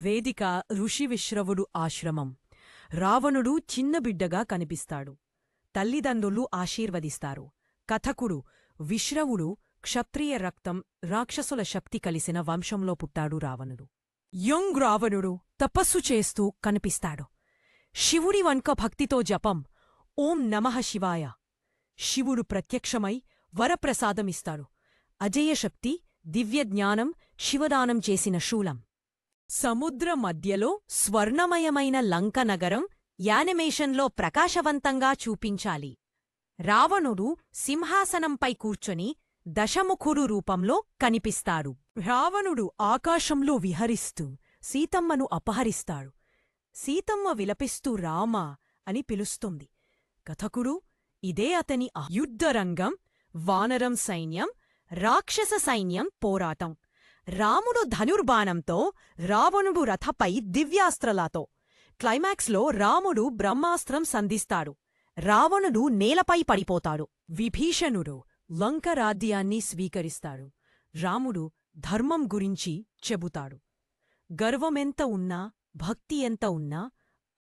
వేదిక ఋషి విశ్రవుడు ఆశ్రమం. రావణుడు చిన్నబిడ్డగా కనిపిస్తాడు. తల్లిదండ్రులు ఆశీర్వదిస్తారు. కథకుడు విశ్రవుడు క్షత్రియ రక్తం, రాక్షసుల శక్తి కలిసిన వంశంలో పుట్టాడు రావణుడు. యంగ్ రావణుడు తపస్సు చేస్తూ కనిపిస్తాడు. శివుడి వంక భక్తితో జపం ఓం నమః శివాయ. శివుడు ప్రత్యక్షమై వరప్రసాదమిస్తాడు. అజేయశక్తి, దివ్యజ్ఞానం, శివదానం చేసిన శూలం. సముద్ర మధ్యలో స్వర్ణమయమైన లంక నగరం యానిమేషన్లో ప్రకాశవంతంగా చూపించాలి. రావణుడు సింహాసనంపై కూర్చొని దశముఖుడు రూపంలో కనిపిస్తాడు. రావణుడు ఆకాశంలో విహరిస్తూ సీతమ్మను అపహరిస్తాడు. సీతమ్మ విలపిస్తూ రామా అని పిలుస్తుంది. కథకుడు ఇదే అతని యుద్ధరంగం. వానరం సైన్యం, రాక్షస సైన్యం పోరాటం. రాముడు ధనుర్బాణంతో, రావణుడు రథపై దివ్యాస్త్రలతో. క్లైమాక్స్లో రాముడు బ్రహ్మాస్త్రం సంధిస్తాడు. రావణుడు నేలపై పడిపోతాడు. విభీషణుడు లంక రాజ్యాన్ని స్వీకరిస్తాడు. రాముడు ధర్మం గురించి చెబుతాడు. గర్వమెంత ఉన్నా, భక్తి ఎంత ఉన్నా